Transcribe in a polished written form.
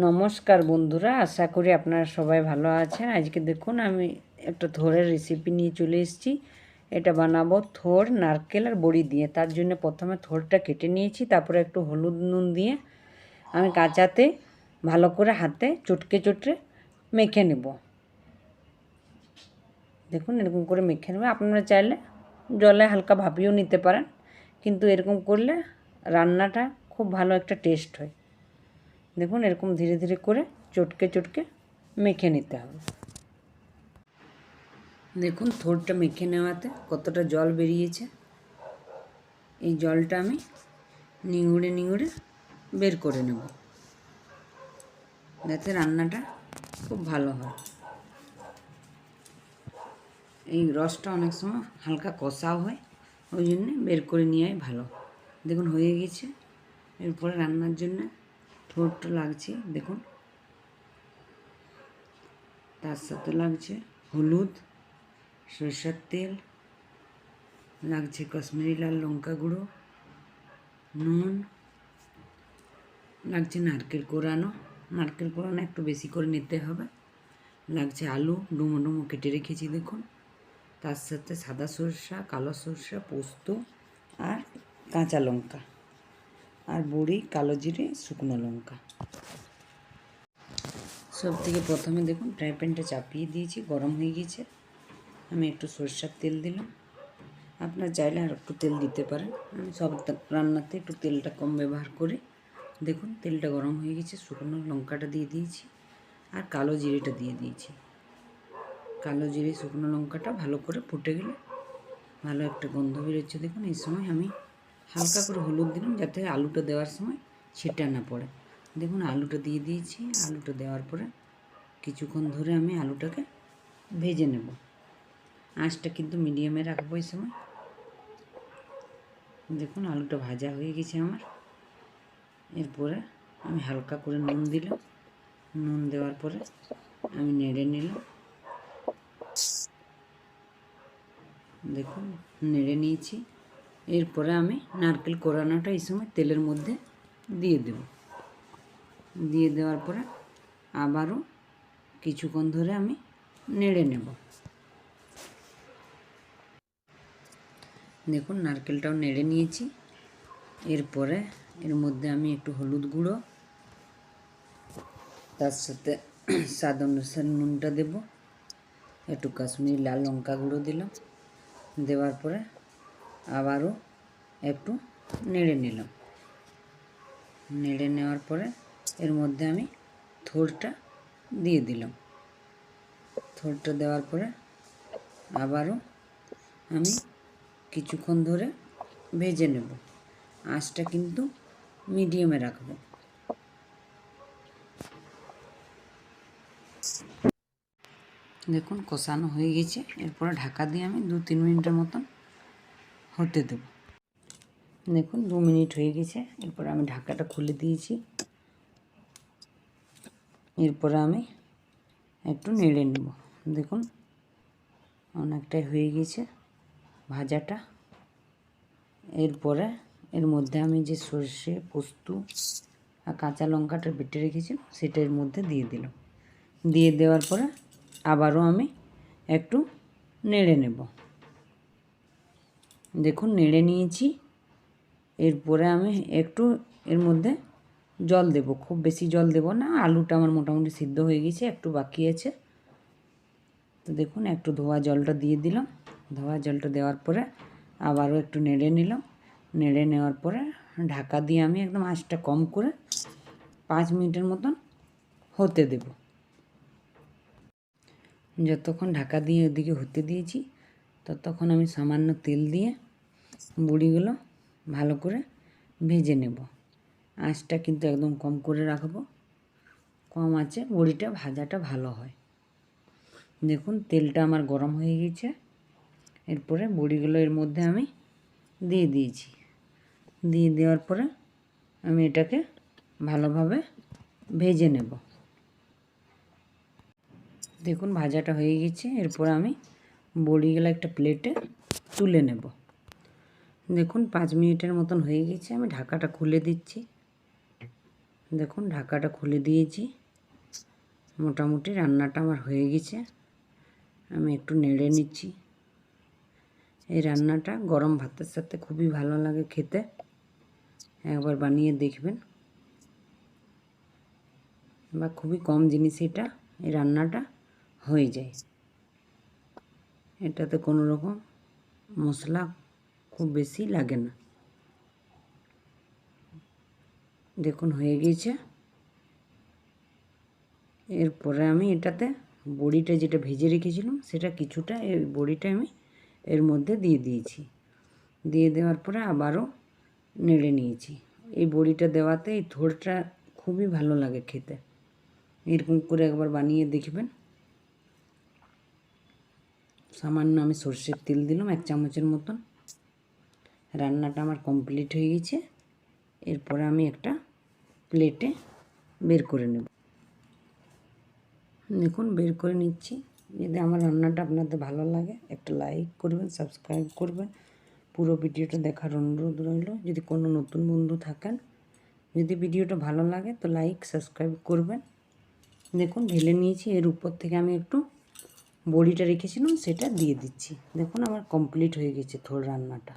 নমস্কার বন্ধুরা, আশা করি আপনারা সবাই ভালো আছেন। আজকে দেখুন আমি একটা থোড়ের রেসিপি নিয়ে চলে এসেছি। এটা বানাবো থোড়, নারকেল আর বড়ি দিয়ে। তার জন্য প্রথমে থোড়টা কেটে নিয়েছি, তারপরে একটু হলুদ নুন দিয়ে আমি কাঁচাতে ভালো করে হাতে চটকে চটকে মেখে নেব। দেখুন এরকম করে মেখে নেবে। আপনারা চাইলে জলে হালকা ভাপিয়েও নিতে পারেন, কিন্তু এরকম করলে রান্নাটা খুব ভালো একটা টেস্ট হয়। দেখুন এরকম ধীরে ধীরে করে চটকে চটকে মেখে নিতে হবে। দেখুন থোড়টা মেখে নেওয়াতে কতটা জল বেরিয়েছে। এই জলটা আমি নিংড়ে নিংড়ে বের করে নেব, যাতে রান্নাটা খুব ভালো হয়। এই রসটা অনেক সময় হালকা কষাও হয়, ওই জন্যে বের করে নেওয়াই ভালো। দেখুন হয়ে গেছে। এরপরে রান্নার জন্য থোড়টা লাগছে, দেখুন তার সাথে লাগছে হলুদ, সরষের তেল, লাগছে কাশ্মীরি লাল লঙ্কা গুঁড়ো, নুন, লাগছে নারকেল কোরানো। নারকেল কোরানো একটু বেশি করে নিতে হবে। লাগছে আলু ডুমো ডুমো কেটে রেখেছি দেখুন। তার সাথে সাদা সরষা, কালো সরষা, পোস্ত আর কাঁচা লঙ্কা আর বড়ি, কালো জিরে, শুকনো লঙ্কা। সব থেকে প্রথমে দেখুন ফ্রাই প্যানটা চাপিয়ে দিয়েছি, গরম হয়ে গেছে। আমি একটু সরষের তেল দিলাম। আপনার চাইলে আর একটু তেল দিতে পারেন। আমি সব রান্নাতে একটু তেলটা কম ব্যবহার করি। দেখুন তেলটা গরম হয়ে গেছে, শুকনো লঙ্কাটা দিয়ে দিয়েছি আর কালো জিরেটা দিয়ে দিয়েছি। কালো জিরে শুকনো লঙ্কাটা ভালো করে ফুটে গেলে ভালো একটা গন্ধ বেরোচ্ছে। দেখুন এই সময় আমি হালকা করে হলুদ দিলাম, যাতে আলুটা দেওয়ার সময় ছিটা না পড়ে। দেখুন আলুটা দিয়ে দিয়েছি। আলুটা দেওয়ার পরে কিছুক্ষণ ধরে আমি আলুটাকে ভেজে নেব। আঁচটা কিন্তু মিডিয়ামে রাখবো এই সময়। দেখুন আলুটা ভাজা হয়ে গেছে আমার। এরপরে আমি হালকা করে নুন দিলাম। নুন দেওয়ার পরে আমি নেড়ে নিলাম। দেখুন নেড়ে নিয়েছি। এরপরে আমি নারকেল কোরানোটা এই সময় তেলের মধ্যে দিয়ে দেব। দিয়ে দেওয়ার পরে আবারও কিছুক্ষণ ধরে আমি নেড়ে নেব। দেখুন নারকেলটাও নেড়ে নিয়েছি। এরপরে এর মধ্যে আমি একটু হলুদ গুঁড়ো, তার সাথে স্বাদ অনুসারে নুনটা দেব, একটু কাশ্মীরি লাল লঙ্কা গুঁড়ো দিলাম। দেওয়ার পরে আবারও একটু নেড়ে নিলাম। নেড়ে নেওয়ার পরে এর মধ্যে আমি থোড়টা দিয়ে দিলাম। থোড়টা দেওয়ার পরে আবারও আমি কিছুক্ষণ ধরে ভেজে নেব। আঁচটা কিন্তু মিডিয়ামে রাখবো। দেখুন কষানো হয়ে গেছে। এরপরে ঢাকা দিয়ে আমি 2-3 মিনিটের মতন হতে দেব। দেখুন 2 মিনিট হয়ে গেছে। এরপরে আমি ঢাকাটা খুলে দিয়েছি। এরপরে আমি একটু নেড়ে নেব। দেখুন অনেকটাই হয়ে গেছে ভাজাটা। এরপরে এর মধ্যে আমি যে সর্ষে, পোস্ত আর কাঁচা লঙ্কাটা বেটে রেখেছিলাম সেটা এর মধ্যে দিয়ে দিলাম। দিয়ে দেওয়ার পরে আবারও আমি একটু নেড়ে নেব। দেখুন নেড়ে নিয়েছি। এরপরে আমি একটু এর মধ্যে জল দেব, খুব বেশি জল দেব না। আলুটা আমার মোটামুটি সিদ্ধ হয়ে গেছে, একটু বাকি আছে। তো দেখুন একটু ধোয়া জলটা দিয়ে দিলাম। ধোয়া জলটা দেওয়ার পরে আবারও একটু নেড়ে নিলাম। নেড়ে নেওয়ার পরে ঢাকা দিয়ে আমি একদম আঁচটা কম করে 5 মিনিটের মতন হতে দেব। যতক্ষণ ঢাকা দিয়ে ওদিকে হতে দিয়েছি ততক্ষণ আমি সামান্য তেল দিয়ে বড়িগুলো ভালো করে ভেজে নেব। আঁচটা কিন্তু একদম কম করে রাখবো। কম আঁচে বড়িটা ভাজাটা ভালো হয়। দেখুন তেলটা আমার গরম হয়ে গেছে। এরপরে বড়িগুলো এর মধ্যে আমি দিয়ে দিয়েছি। দিয়ে দেওয়ার পরে আমি এটাকে ভালোভাবে ভেজে নেব। দেখুন ভাজাটা হয়ে গেছে। এরপর আমি বড়িগুলো একটা প্লেটে তুলে নেব। দেখুন 5 মিনিটের মতন হয়ে গেছে। আমি ঢাকাটা খুলে দিচ্ছি। দেখুন ঢাকাটা খুলে দিয়েছি, মোটামুটি রান্নাটা আমার হয়ে গেছে। আমি একটু নেড়ে নিচ্ছি। এই রান্নাটা গরম ভাতের সাথে খুবই ভালো লাগে খেতে, একবার বানিয়ে দেখবেন। বা খুবই কম জিনিস এই রান্নাটা হয়ে যায়। এটাতে কোনো রকম মশলা খুব বেশি লাগে না। দেখুন হয়ে গিয়েছে। এরপরে আমি এটাতে বড়িটা যেটা ভেজে রেখেছিলাম সেটা কিছুটা এই বড়িটা আমি এর মধ্যে দিয়ে দিয়েছি। দিয়ে দেওয়ার পরে আবারও নেড়ে নিয়েছি। এই বড়িটা দেওয়াতে এই থোড়টা খুবই ভালো লাগে খেতে। এরকম করে একবার বানিয়ে দেখবেন। সামান্য আমি সর্ষের তেল দিলাম 1 চামচের মতন। রান্নাটা আমার কমপ্লিট হয়ে গেছে। এরপরে আমি একটা প্লেটে বের করে নেব। দেখুন বের করে নিচ্ছি। যদি আমার রান্নাটা আপনাদের ভালো লাগে একটা লাইক করবেন, সাবস্ক্রাইব করবেন। পুরো ভিডিওটা দেখার অনুরোধ রইল। যদি কোনো নতুন বন্ধু থাকেন, যদি ভিডিওটা ভালো লাগে তো লাইক সাবস্ক্রাইব করবেন। দেখুন ঢেলে নিয়েছি। এর উপর থেকে আমি একটু বড়িটা রেখেছিলাম সেটা দিয়ে দিচ্ছি। দেখুন আমার কমপ্লিট হয়ে গেছে থোড় রান্নাটা।